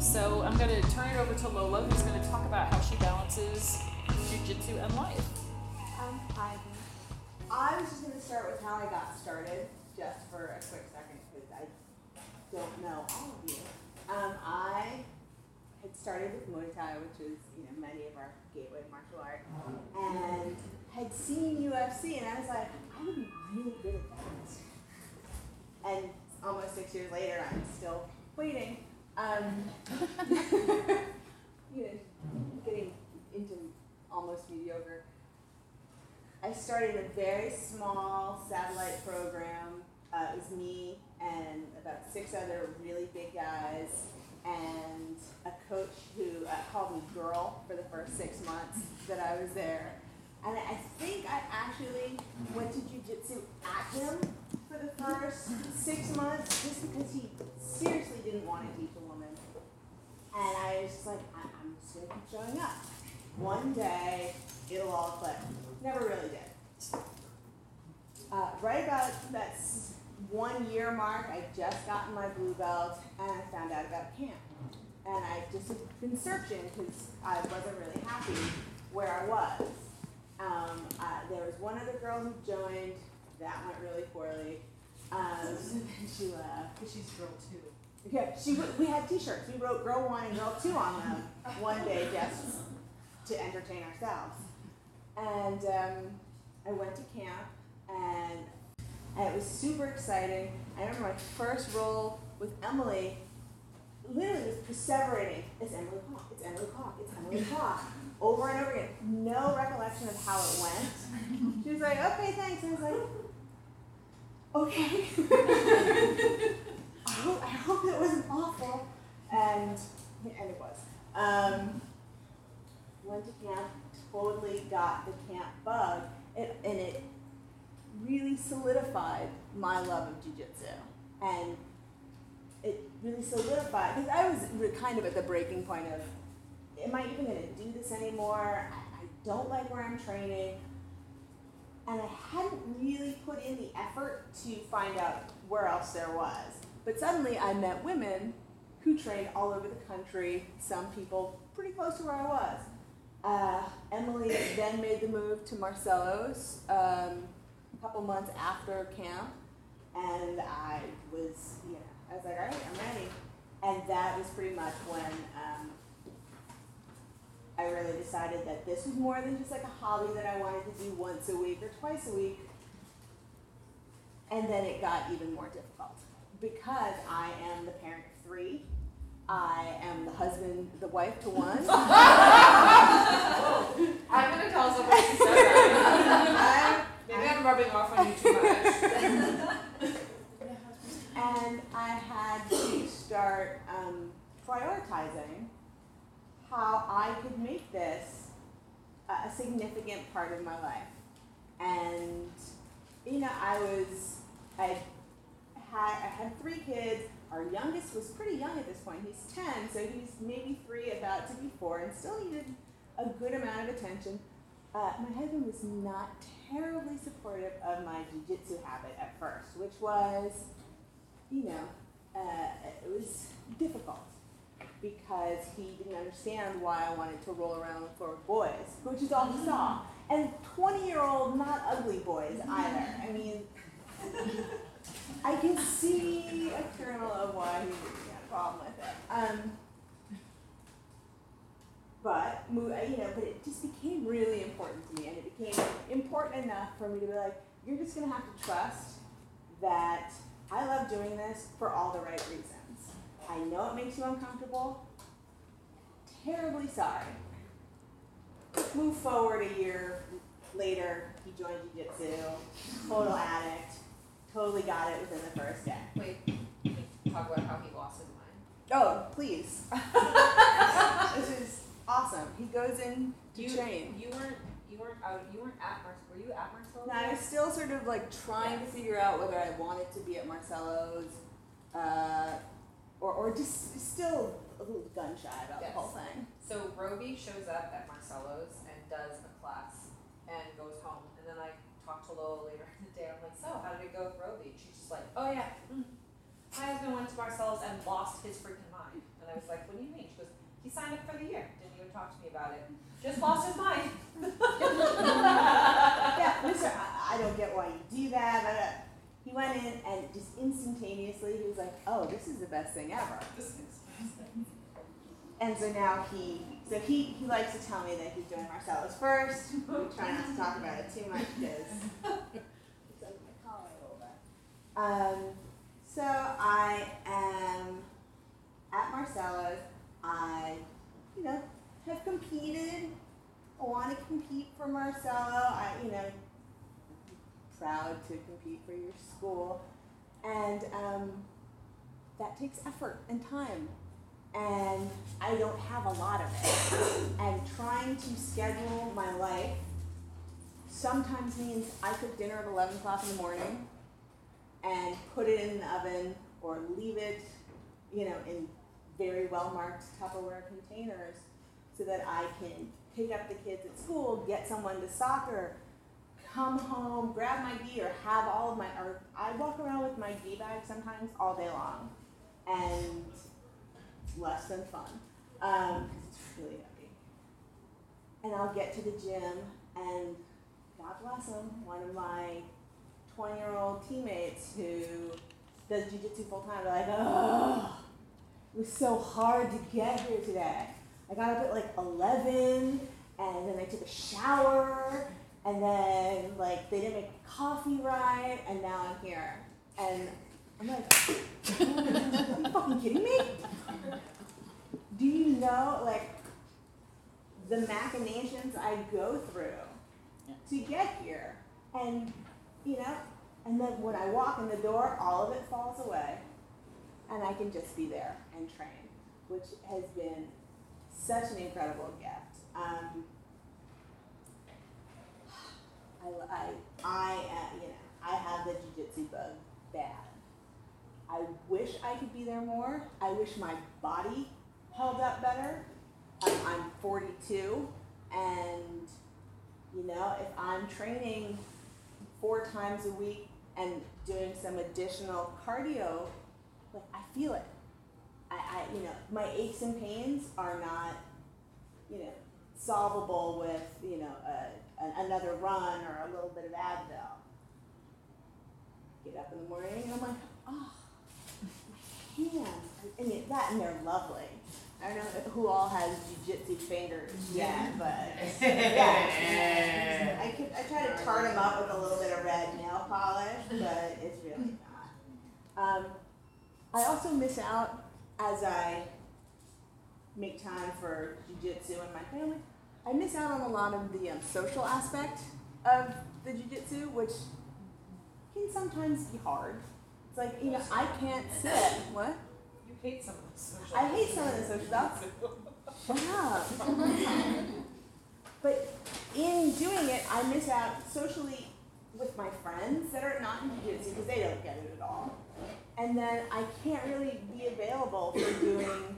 So I'm going to turn it over to Lola, who's going to talk about how she balances Jiu Jitsu and life. Hi. I was just going to start with how I got started, just for a quick second, because I don't know all of you. I had started with Muay Thai, which is, many of our gateway martial art, and had seen UFC, and I was like, I would be really good at that. And almost 6 years later, I'm still waiting. Getting into almost mediocre. I started a very small satellite program. It was me and about 6 other really big guys, and a coach who called me girl for the first 6 months that I was there. And I think I actually went to Jiu Jitsu at him for the first 6 months, just because he seriously didn't want to teach a woman. And I was just like, I'm just going to keep showing up. One day, it'll all click. Never really did. Right about that 1 year mark, I just gotten my blue belt, and I found out about camp. And I just had been searching because I wasn't really happy where I was. There was one other girl who joined. That went really poorly. She left. Because she's girl 2. Yeah, we had T-shirts. We wrote Girl 1 and Girl 2 on them one day just to entertain ourselves. And I went to camp, and it was super exciting. I remember my first roll with Emily literally was perseverating. It's Emily Hawk, it's Emily Hawk, it's Emily Hawk. Over and over again. No recollection of how it went. She was like, okay, thanks. And I was like, okay. I hope it wasn't awful. And it was. Went to camp, totally got the camp bug, and it really solidified my love of Jiu Jitsu. And it really solidified, because I was kind of at the breaking point of, am I even going to do this anymore? I don't like where I'm training. And I hadn't really put in the effort to find out where else there was. But suddenly I met women who trained all over the country, some people pretty close to where I was. Emily then made the move to Marcelo's a couple months after camp, and I was like, all right, I'm ready. And that was pretty much when I really decided that this was more than just like a hobby that I wanted to do once a week or twice a week. And then it got even more difficult because I am the parent of 3. I am the husband, the wife to 1. I'm going to tell someone who said that. Maybe I'm rubbing off on you too much. And I had to start prioritizing how I could make this a significant part of my life. And, I had 3 kids. Our youngest was pretty young at this point. He's 10, so he's maybe 3, about to be 4, and still needed a good amount of attention. My husband was not terribly supportive of my jiu-jitsu habit at first, which was, it was difficult because he didn't understand why I wanted to roll around for boys, which is all he saw. And 20-year-old, not ugly boys either. I mean, I can see a kernel of why he had a problem with it. But it just became really important to me, and it became important enough for me to be like, you're just going to have to trust that I love doing this for all the right reasons. I know it makes you uncomfortable. Terribly sorry. Move forward a year later, he joined Jiu Jitsu, total addict, totally got it within the first day. Wait, talk about how he lost his mind. Oh, please. This is awesome. He goes in to train. You weren't at Marcelo's. Were you at Marcelo's? No, I was still sort of like trying to figure out whether I wanted to be at Marcelo's, or just still a little gun shy about the whole thing. So Roby shows up at Marcelo's and does a class and goes home, and then I talked to Lola later in the day. I'm like, so how did it go with Roby? And she's just like, oh yeah. my husband went to Marcelo's and lost his freaking mind. And I was like, what do you mean? She goes, he signed up for the year. Didn't even talk to me about it. Just lost his mind. Yeah, Mr. I don't get why you do that. He went in and just instantaneously he was like, oh, this is the best thing ever. And so now he likes to tell me that he's doing Marcelo's first. We try not to talk about it too much because it's under my collar a little bit. So I am at Marcelo's. I, have competed. I want to compete for Marcelo. Proud to compete for your school. And that takes effort and time. And I don't have a lot of it. And trying to schedule my life sometimes means I cook dinner at 11 o'clock in the morning and put it in the oven or leave it, in very well-marked Tupperware containers so that I can pick up the kids at school, get someone to soccer, come home, grab my gi, or have all of or I walk around with my gi bag sometimes all day long. And it's less than fun, because it's really heavy. And I'll get to the gym, and God bless him, one of my 20-year-old teammates who does jiu-jitsu full-time, they're like, oh, it was so hard to get here today. I got up at 11, and then I took a shower, and then they didn't make coffee right, and now I'm here. And I'm like, are you fucking kidding me? Do you know the machinations I go through to get here? And and then when I walk in the door, all of it falls away, and I can just be there and train, which has been such an incredible gift. I have the jiu-jitsu bug bad. I wish I could be there more. I wish my body held up better. I'm 42, and if I'm training 4 times a week and doing some additional cardio, I feel it. My aches and pains are not, solvable with, another run or a little bit of Advil. Get up in the morning and I'm like, oh, my hands. And they're lovely. I don't know who all has jiu-jitsu fingers yet, but yeah. I try to tart them up with a little bit of red nail polish, but it's really not. I also miss out as I make time for jiu-jitsu and my family. I miss out on a lot of the social aspect of the jiu-jitsu, which can sometimes be hard. It's I can't sit. What? You hate some of the social. I hate some of the social stuff. Shut up. But in doing it, I miss out socially with my friends that are not in jiu-jitsu because they don't get it at all. And then I can't really be available for doing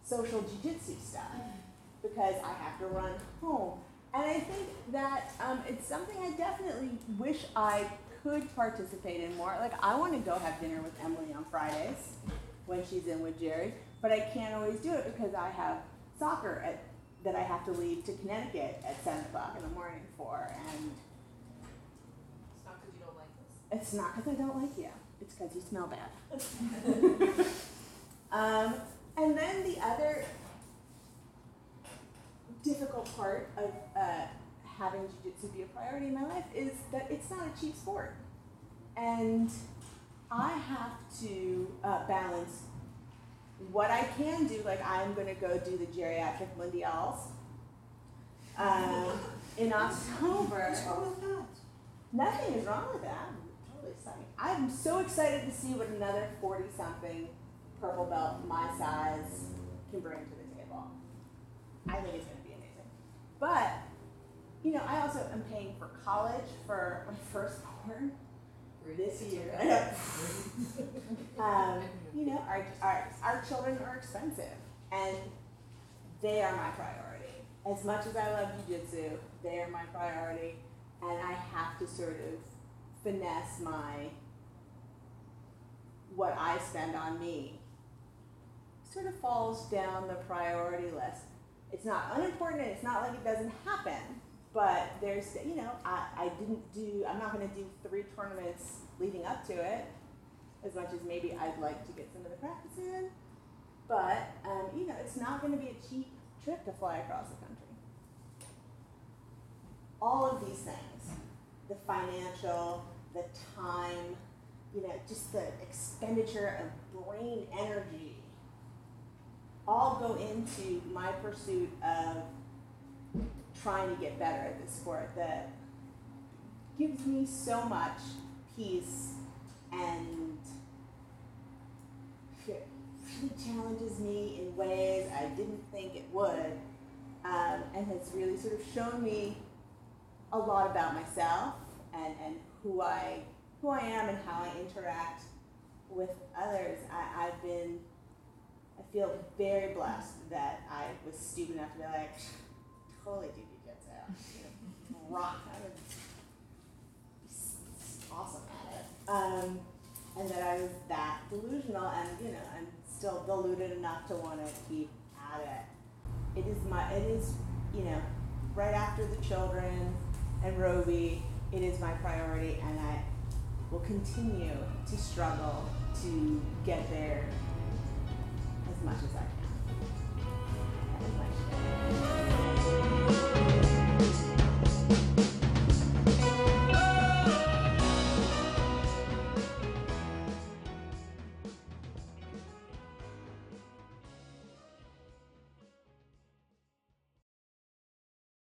social jiu-jitsu stuff because I have to run home. And I think that it's something I definitely wish I could participate in more. I want to go have dinner with Emily on Fridays when she's in with Jerry, but I can't always do it because I have soccer that I have to leave to Connecticut at 7 o'clock in the morning for. And it's not because you don't like us. It's not because I don't like you. It's because you smell bad. And then the other difficult part of having jiu-jitsu be a priority in my life is that it's not a cheap sport. And I have to balance what I can do, I'm going to go do the geriatric mundials in October. What's wrong with that? Nothing is wrong with that. I'm totally excited. I'm so excited to see what another 40-something purple belt my size can bring to the table. I think it's going to be amazing. But, I also am paying for college for my firstborn this year. Our children are expensive, and they are my priority. As much as I love jiu-jitsu, they are my priority, and I have to sort of finesse my what I spend on me sort of falls down the priority list. It's not unimportant, it's not like it doesn't happen, but there's, you know, I'm not going to do 3 tournaments leading up to it, as much as maybe I'd like to get some of the practice in, but, you know, it's not going to be a cheap trip to fly across the country. All of these things, the financial, the time, you know, just the expenditure of brain energy, all go into my pursuit of trying to get better at this sport that gives me so much peace and really challenges me in ways I didn't think it would, and has really sort of shown me a lot about myself and who I am and how I interact with others. I feel very blessed that I was stupid enough to be like, totally do jiu-jitsu, you know, rock, I would be awesome at it. And that I was that delusional, and you know, I'm still deluded enough to want to keep at it. It is, you know, right after the children and Roby, it is my priority, and I will continue to struggle to get there as much as I can. That is my share.